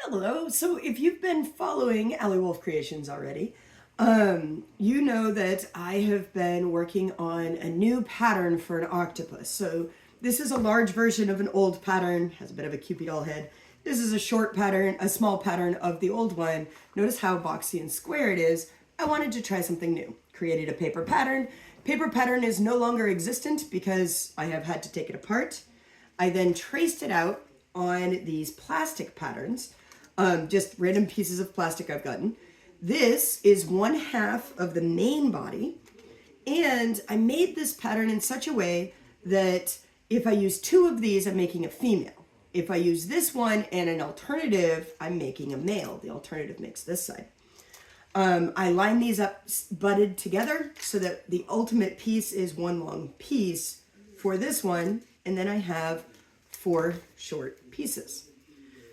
Hello. So if you've been following Allie Wolf Creations already, you know that I have been working on a new pattern for an octopus. So this is a large version of an old pattern, has a bit of a Cupid doll head. This is a short pattern, a small pattern of the old one. Notice how boxy and square it is. I wanted to try something new. Created a paper pattern. Paper pattern is no longer existent because I have had to take it apart. I then traced it out on these plastic patterns. Just random pieces of plastic I've gotten. This is 1/2 of the main body, and I made this pattern in such a way that if I use 2 of these, I'm making a female. If I use this one and an alternative, I'm making a male. The alternative makes this side. I line these up butted together so that the ultimate piece is one long piece for this one, and then I have 4 short pieces.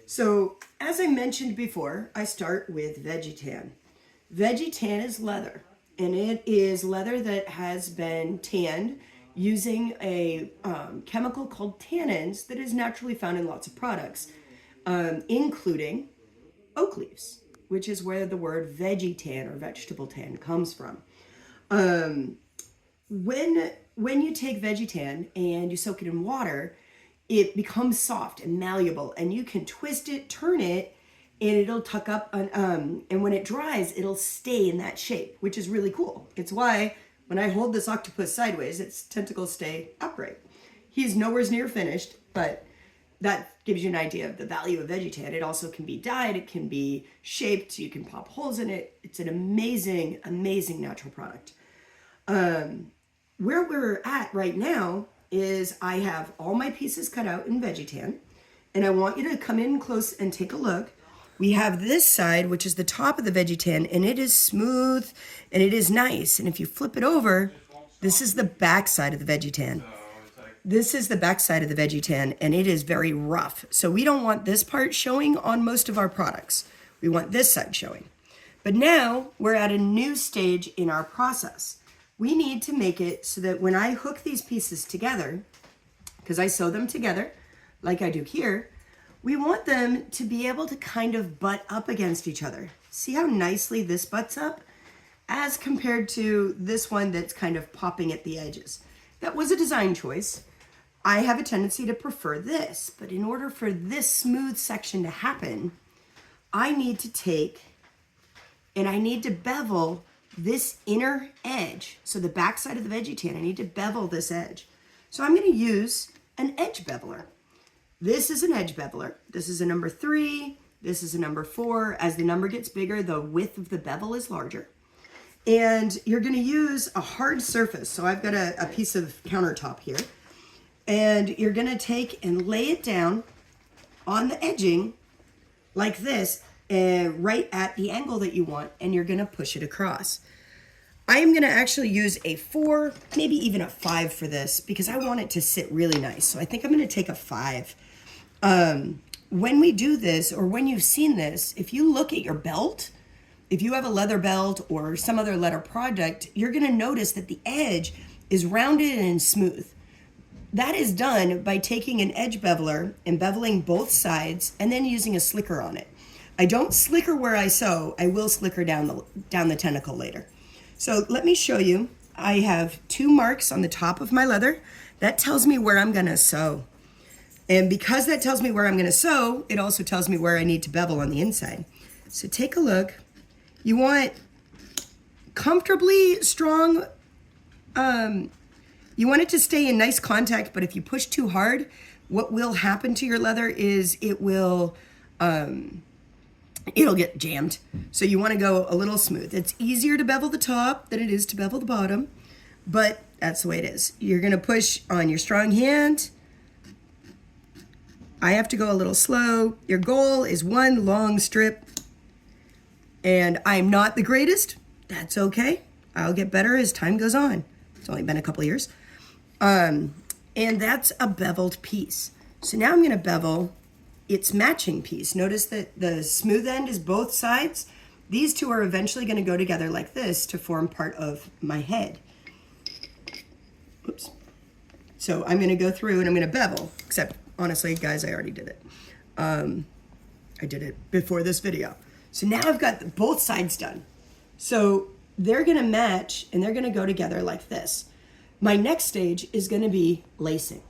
So, as I mentioned before, I start with Vegetan. Vegetan is leather, and it is leather that has been tanned using a chemical called tannins that is naturally found in lots of products, including oak leaves, which is where the word vegetan or vegetable tan comes from. When you take Vegetan and you soak it in water, it becomes soft and malleable, and you can twist it, turn it, and it'll tuck up. And when it dries, it'll stay in that shape, which is really cool. It's why when I hold this octopus sideways, its tentacles stay upright. He's nowhere near finished, but that gives you an idea of the value of Vegetan. It also can be dyed, it can be shaped, you can pop holes in it. It's an amazing, amazing natural product. Where we're at right now is I have all my pieces cut out in Vegetan, and I want you to come in close and take a look. We have this side, which is the top of the Vegetan, and it is smooth and it is nice. And if you flip it over, this is the back side of the Vegetan. This is the back side of the Vegetan, and it is very rough. So we don't want this part showing on most of our products. We want this side showing. But now we're at a new stage in our process. We need to make it so that when I hook these pieces together, because I sew them together like I do here, we want them to be able to kind of butt up against each other. See how nicely this butts up as compared to this one that's kind of popping at the edges. That was a design choice. I have a tendency to prefer this, but in order for this smooth section to happen, I need to take and I need to bevel this inner edge. So the back side of the Vegetan, I need to bevel this edge. So I'm going to use an edge beveler. This is an edge beveler. This is a number 3. This is a number 4. As the number gets bigger, the width of the bevel is larger. And you're going to use a hard surface. So I've got a piece of countertop here. And you're going to take and lay it down on the edging like this, right at the angle that you want, and you're going to push it across. I am going to actually use a 4, maybe even a 5 for this because I want it to sit really nice. So I think I'm going to take a 5. When we do this, or when you've seen this, if you look at your belt, if you have a leather belt or some other leather product, you're going to notice that the edge is rounded and smooth. That is done by taking an edge beveler and beveling both sides and then using a slicker on it. I don't slicker where I sew. I will slicker down the tentacle later. So let me show you. I have 2 marks on the top of my leather. That tells me where I'm going to sew. And because that tells me where I'm going to sew, it also tells me where I need to bevel on the inside. So take a look. You want comfortably strong, you want it to stay in nice contact, but if you push too hard, what will happen to your leather is it'll get jammed. So you want to go a little smooth. It's easier to bevel the top than it is to bevel the bottom, but that's the way it is. You're going to push on your strong hand. I have to go a little slow. Your goal is 1 long strip, and I'm not the greatest. That's okay. I'll get better as time goes on. It's only been a couple years. And that's a beveled piece. So now I'm going to bevel its matching piece. Notice that the smooth end is both sides. These two are eventually going to go together like this to form part of my head. Oops. So I'm going to go through and I'm going to bevel, except honestly, guys, I already did it. I did it before this video. So now I've got both sides done. So they're gonna match and they're gonna go together like this. My next stage is gonna be lacing.